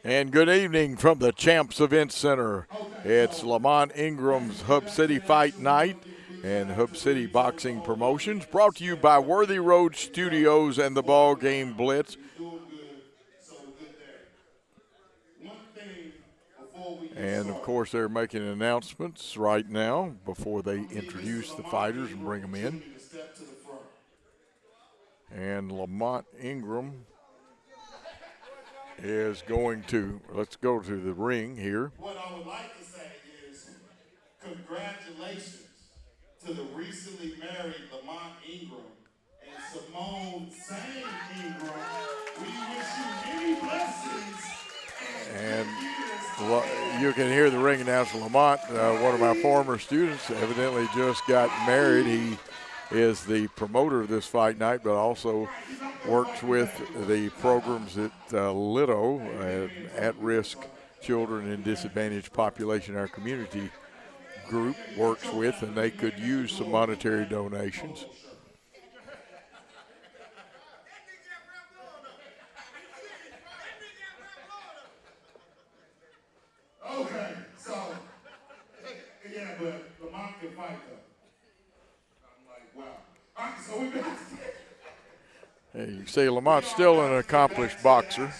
And good evening from the Champs Event Center. It's Lamont Ingram's Hub City Fight Night and Hub City Boxing Promotions, brought to you by Worthy Road Studios and the BallGame Blitz. And, of course, they're making announcements right now before they introduce the fighters and bring them in. And Lamont Ingram is going to, let's go to the ring here. What I would like to say is congratulations to the recently married Lamont Ingram and Simone Sane Ingram. We wish you many blessings. And you can hear the ring announcer, Lamont, one of my former students, evidently just got married. He is the promoter of this fight night, but also works with the programs at LITO, at-risk children and disadvantaged population, our community group works with, and they could use some monetary donations. Okay, so, yeah, but Lamont can fight though. I'm like, wow. All right, so we got Hey, you see Lamont's still an accomplished boxer.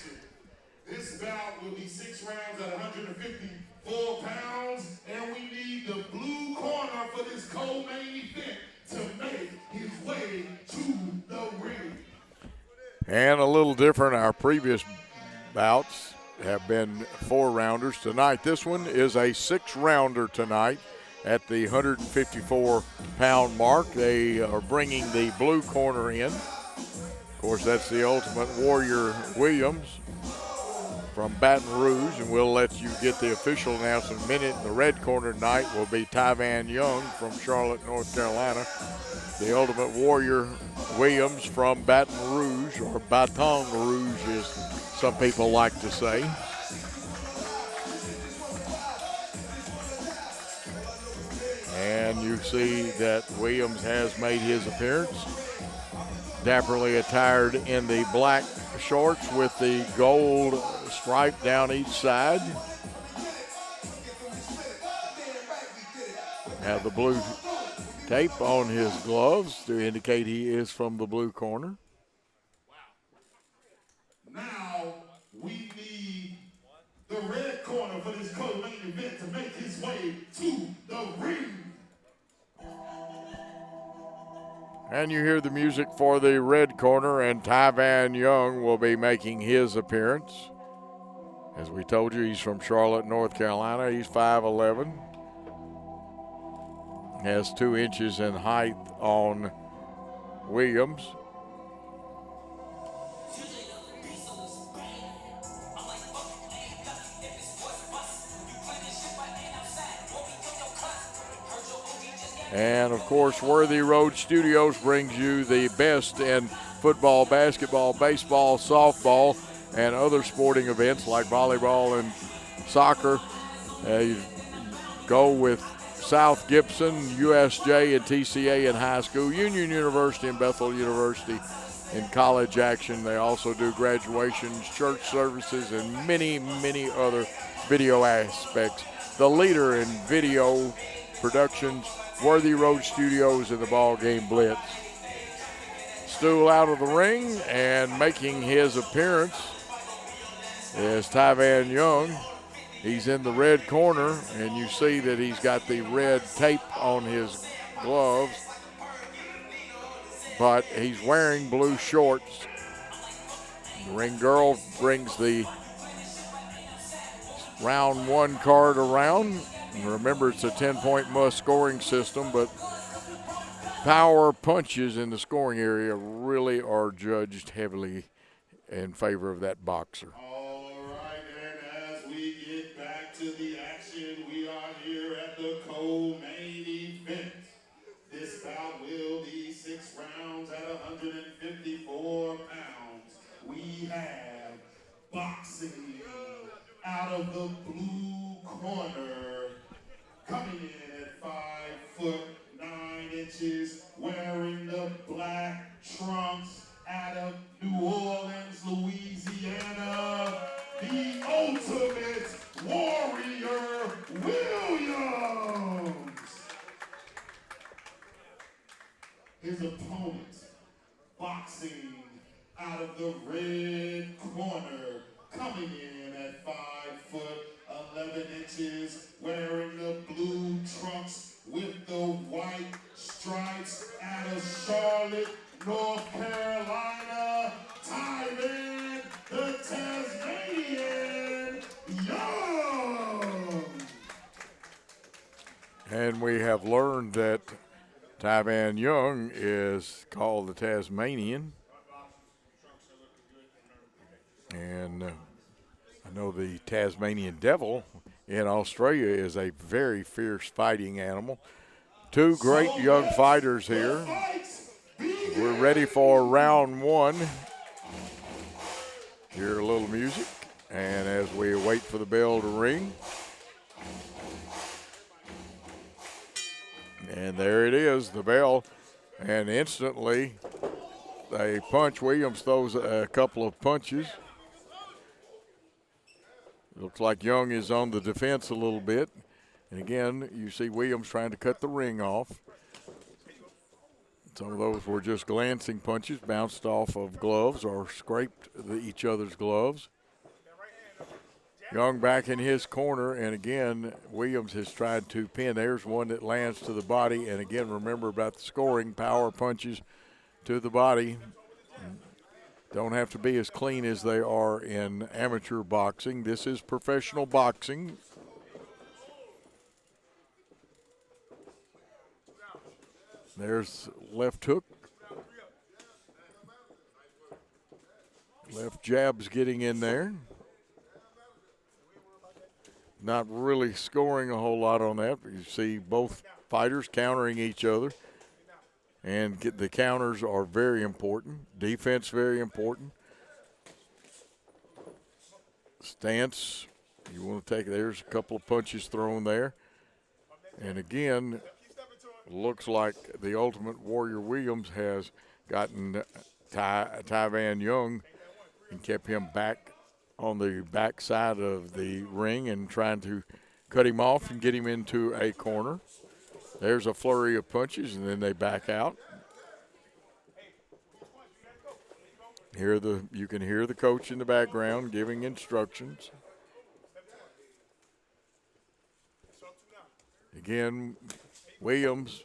This bout will be 6 rounds at 154 pounds, and we need the blue corner for this co-main event to make his way to the ring. And a little different, our previous bouts have been 4-rounders. Tonight, this one is a 6-rounder tonight at the 154-pound mark. They are bringing the blue corner in. Of course, that's the Ultimate Warrior Williams from Baton Rouge, and we'll let you get the official announcement in a minute. In the red corner tonight will be Tivan Young from Charlotte, North Carolina. The Ultimate Warrior Williams from Baton Rouge, or Baton Rouge as some people like to say. And you see that Williams has made his appearance. Dapperly attired in the black shorts with the gold stripe down each side. Have the blue tape on his gloves to indicate he is from the blue corner. Now we need the red corner for this co-main event to make his way to the ring. And you hear the music for the red corner, and Tivan Young will be making his appearance. As we told you, he's from Charlotte, North Carolina. He's 5'11". Has 2 inches in height on Williams. And, of course, Worthy Road Studios brings you the best in football, basketball, baseball, softball, and other sporting events like volleyball and soccer. You go with South Gibson, USJ, and TCA in high school, Union University and Bethel University in college action. They also do graduations, church services, and many, many other video aspects. The leader in video productions, Worthy Road Studios and the BallGame Blitz. Stool out of the ring, and making his appearance is Tivan Young. He's in the red corner, and you see that he's got the red tape on his gloves, but he's wearing blue shorts. The ring girl brings the round 1 card around. And remember, it's a 10-point must scoring system, but power punches in the scoring area really are judged heavily in favor of that boxer. All right, and as we get back to the action, we are here at the co-main event. This bout will be 6 rounds at 154 pounds. We have boxing out of the blue corner, coming in at 5'9", wearing the black trunks out of New Orleans, Louisiana, the Ultimate boxing out of the red corner, coming in at 5'11", wearing the blue trunks with the white stripes out of Charlotte, North Carolina, Tivan, the Tasmanian Young. And we have learned that Tivan Young is called the Tasmanian. And I know the Tasmanian Devil in Australia is a very fierce fighting animal. Two great young fighters here. We're ready for round one. Hear a little music, and as we wait for the bell to ring. And there it is, the bell, and instantly they punch. Williams throws a couple of punches. Looks like Young is on the defense a little bit. And again, you see Williams trying to cut the ring off. Some of those were just glancing punches, bounced off of gloves or scraped each other's gloves. Young back in his corner, and again, Williams has tried to pin. There's one that lands to the body, and again, remember about the scoring, power punches to the body. Don't have to be as clean as they are in amateur boxing. This is professional boxing. There's left hook. Left jab's getting in there. Not really scoring a whole lot on that, but you see both fighters countering each other. And the counters are very important. Defense very important. Stance, you want to take, there's a couple of punches thrown there. And again, looks like the Ultimate Warrior Williams has gotten Tivan Young and kept him back on the back side of the ring and trying to cut him off and get him into a corner. There's a flurry of punches, and then they back out. You can hear the coach in the background giving instructions. Again, Williams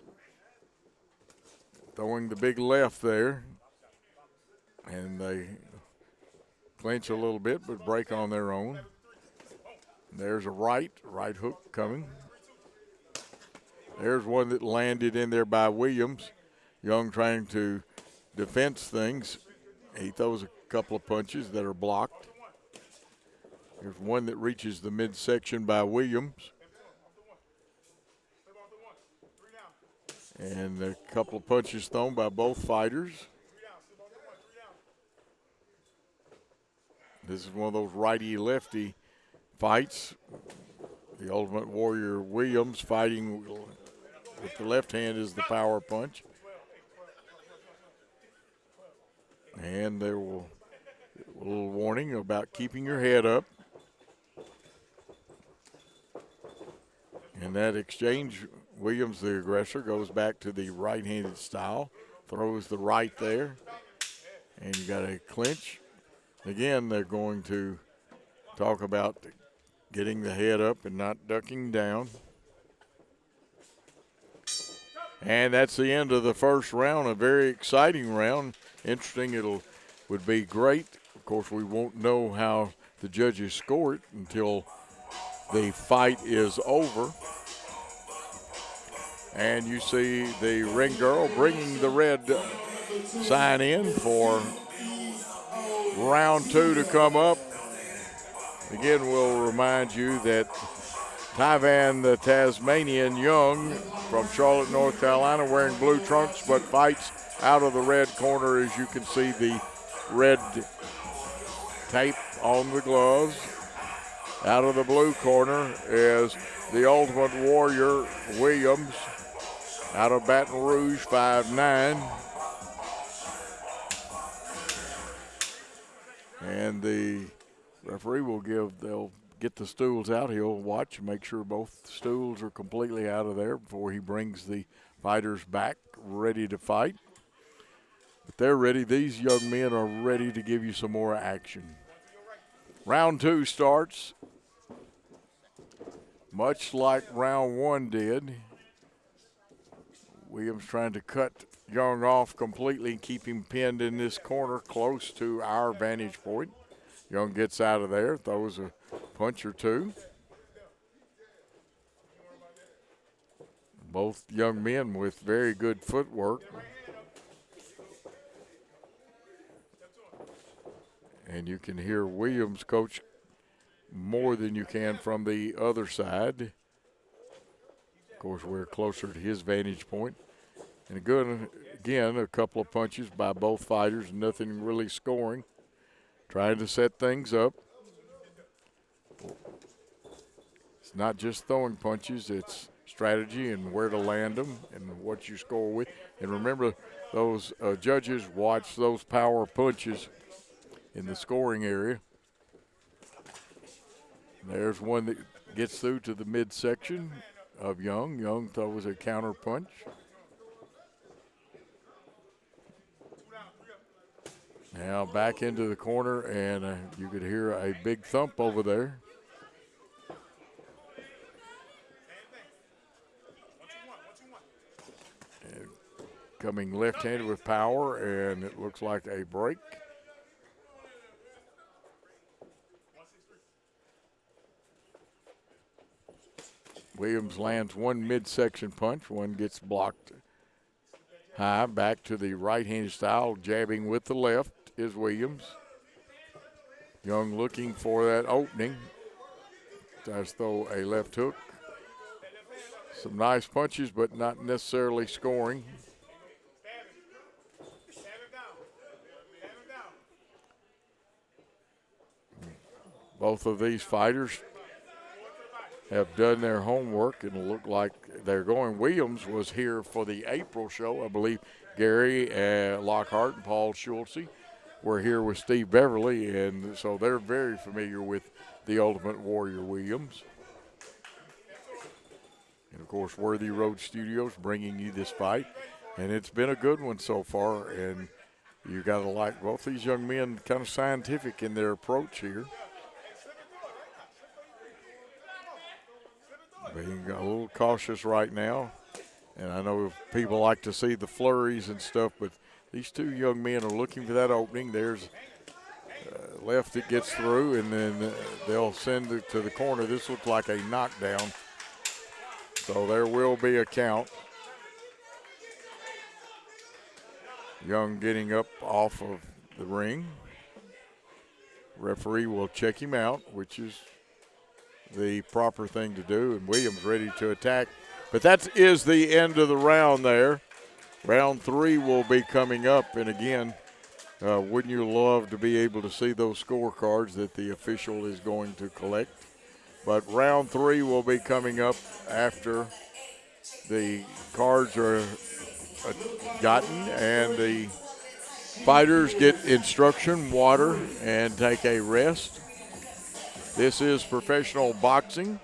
throwing the big left there, and they clinch a little bit but break on their own. There's a right hook coming. There's one that landed in there by Williams. Young trying to defense things. He throws a couple of punches that are blocked. There's one that reaches the midsection by Williams. And a couple of punches thrown by both fighters. This is one of those righty-lefty fights. The Ultimate Warrior Williams fighting with the left hand is the power punch. And there will a little warning about keeping your head up. In that exchange, Williams, the aggressor, goes back to the right-handed style, throws the right there, and you got a clinch. Again, they're going to talk about getting the head up and not ducking down. And that's the end of the first round, a very exciting round. Interesting, would be great. Of course, we won't know how the judges score it until the fight is over. And you see the ring girl bringing the red sign in for round two to come up. Again, we'll remind you that Tivan, the Tasmanian Young from Charlotte, North Carolina, wearing blue trunks but fights out of the red corner. As you can see, the red tape on the gloves. Out of the blue corner is the Ultimate Warrior Williams out of Baton Rouge, 5'9". And the referee they'll get the stools out. He'll watch and make sure both stools are completely out of there before he brings the fighters back ready to fight. But they're ready. These young men are ready to give you some more action. Round 2 starts much like round 1 did. Williams trying to cut Young off completely and keep him pinned in this corner close to our vantage point. Young gets out of there, throws a punch or two. Both young men with very good footwork. And you can hear Williams coach more than you can from the other side. Of course, we're closer to his vantage point. And again, a couple of punches by both fighters, nothing really scoring. Trying to set things up. It's not just throwing punches, it's strategy and where to land them and what you score with. And remember, those judges watch those power punches in the scoring area. There's one that gets through to the midsection of Young. Young throws a counter punch. Now back into the corner, and you could hear a big thump over there. And coming left-handed with power, and it looks like a break. Williams lands one midsection punch. One gets blocked high. Back to the right-handed style, jabbing with the left is Williams. Young looking for that opening. Tries to throw a left hook. Some nice punches, but not necessarily scoring. Both of these fighters have done their homework and look like they're going. Williams was here for the April show. I believe Gary Lockhart and Paul Schultze were here with Steve Beverly, and so they're very familiar with the Ultimate Warrior Williams. And, of course, Worthy Road Studios bringing you this fight. And it's been a good one so far, and you got to like both these young men, kind of scientific in their approach here. Being a little cautious right now. And I know people like to see the flurries and stuff, but these two young men are looking for that opening. There's left that gets through, and then they'll send it to the corner. This looks like a knockdown. So there will be a count. Young getting up off of the ring. Referee will check him out, which is the proper thing to do, and Williams ready to attack. But that is the end of the round there. Round 3 will be coming up, and again, wouldn't you love to be able to see those scorecards that the official is going to collect? But round 3 will be coming up after the cards are gotten and the fighters get instruction, water, and take a rest. This is professional boxing.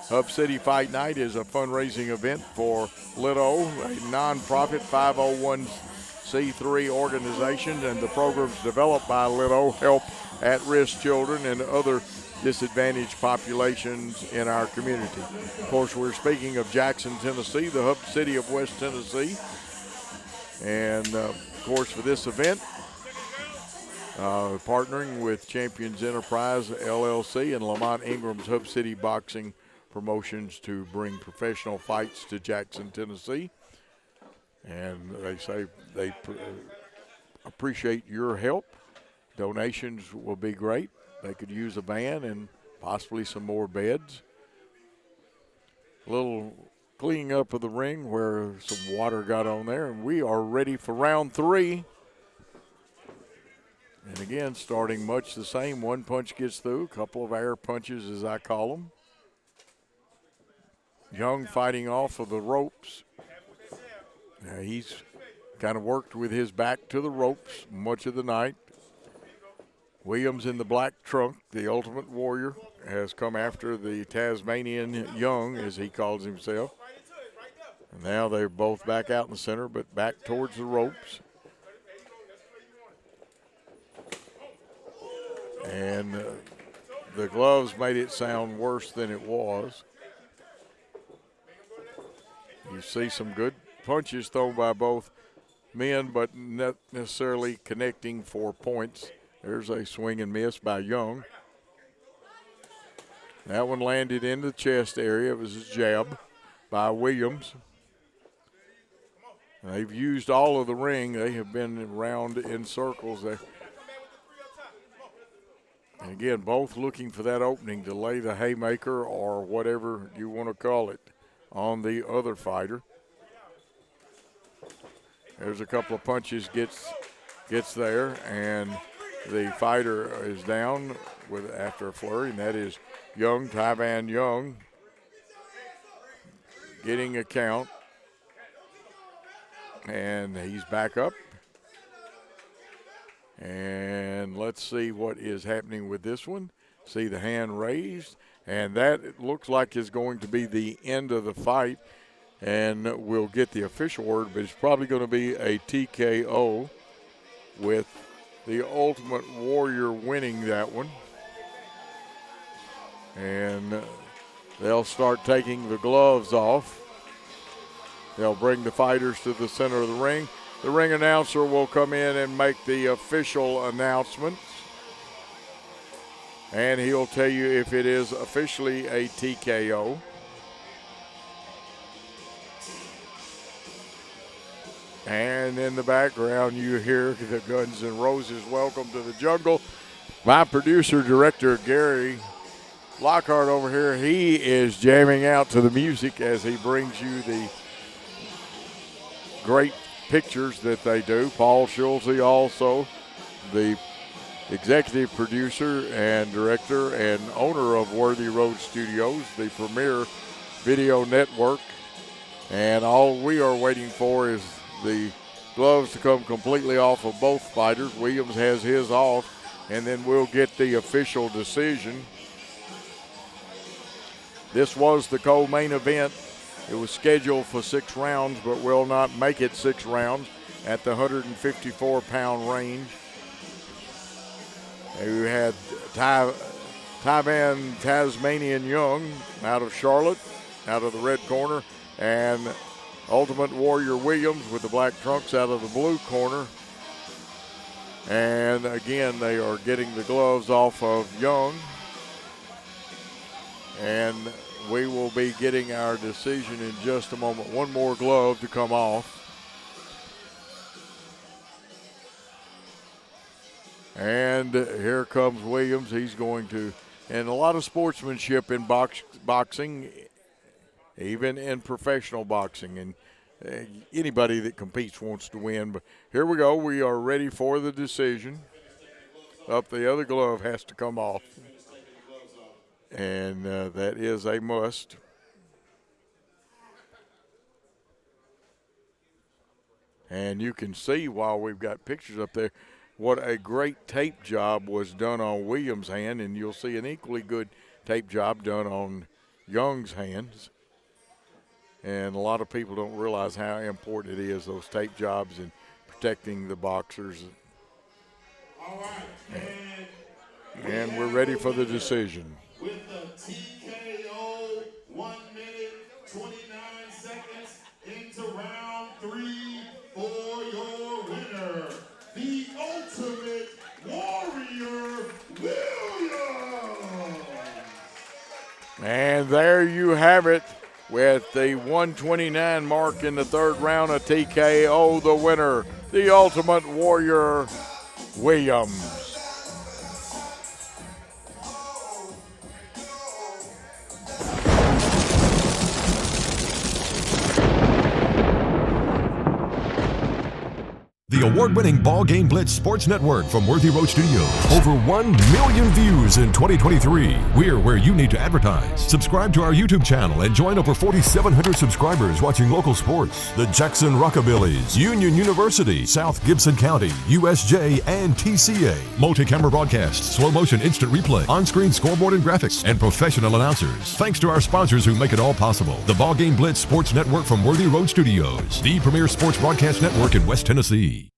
Hub City Fight Night is a fundraising event for LITO, a nonprofit 501c3 organization, and the programs developed by LITO help at-risk children and other disadvantaged populations in our community. Of course, we're speaking of Jackson, Tennessee, the hub city of West Tennessee. And, of course, for this event, partnering with Champions Enterprise, LLC, and Lamont Ingram's Hub City Boxing Promotions to bring professional fights to Jackson, Tennessee. And they say they appreciate your help. Donations will be great. They could use a van and possibly some more beds. A little cleaning up of the ring where some water got on there, and we are ready for round 3. And again, starting much the same. One punch gets through, a couple of air punches as I call them. Young fighting off of the ropes. Now he's kind of worked with his back to the ropes much of the night. Williams in the black trunk, the Ultimate Warrior, has come after the Tasmanian Young, as he calls himself. And now they're both back out in the center, but back towards the ropes. And the gloves made it sound worse than it was. You see some good punches thrown by both men, but not necessarily connecting for points. There's a swing and miss by Young. That one landed in the chest area. It was a jab by Williams. They've used all of the ring. They have been around in circles. And again, both looking for that opening to lay the haymaker or whatever you want to call it on the other fighter. There's a couple of punches, gets there, and the fighter is down after a flurry, and that is Young, Tivan Young, getting a count. And he's back up. And let's see what is happening with this one. See the hand raised, and that looks like is going to be the end of the fight. And we'll get the official word, but it's probably going to be a TKO with the Ultimate Warrior winning that one. And they'll start taking the gloves off. They'll bring the fighters to the center of the ring. The ring announcer will come in and make the official announcements. And he'll tell you if it is officially a TKO. And in the background, you hear the Guns N' Roses Welcome to the Jungle. My producer, director, Gary Lockhart over here, he is jamming out to the music as he brings you the great pictures that they do. Paul Schulze also, the executive producer and director and owner of Worthy Road Studios, the premier video network. And all we are waiting for is the gloves to come completely off of both fighters. Williams has his off, and then we'll get the official decision. This was the co-main event. It was scheduled for 6 rounds, but will not make it 6 rounds at the 154-pound range. We had Tivan Tasmanian Young out of Charlotte, out of the red corner, and Ultimate Warrior Williams with the black trunks out of the blue corner. And again, they are getting the gloves off of Young. And we will be getting our decision in just a moment. One more glove to come off. And here comes Williams. He's going to, and a lot of sportsmanship in boxing, even in professional boxing, and anybody that competes wants to win. But here we go. We are ready for the decision. Up, the other glove has to come off, and that is a must. And you can see while we've got pictures up there what a great tape job was done on Williams' hand, and you'll see an equally good tape job done on Young's hands. And a lot of people don't realize how important it is, those tape jobs, and protecting the boxers. All right. And we're ready for the decision. With the TKO, 1 minute, 29 seconds into round 3 for your winner, the Ultimate Warrior, Williams. And there you have it. With the 129 mark in the third round, a TKO, the winner, the Ultimate Warrior, Williams. The award-winning BallGame Blitz Sports Network from Worthy Road Studios. Over 1 million views in 2023. We're where you need to advertise. Subscribe to our YouTube channel and join over 4,700 subscribers watching local sports. The Jackson Rockabillys, Union University, South Gibson County, USJ, and TCA. Multi-camera broadcasts, slow motion instant replay, on-screen scoreboard and graphics, and professional announcers. Thanks to our sponsors who make it all possible. The BallGame Blitz Sports Network from Worthy Road Studios. The premier sports broadcast network in West Tennessee.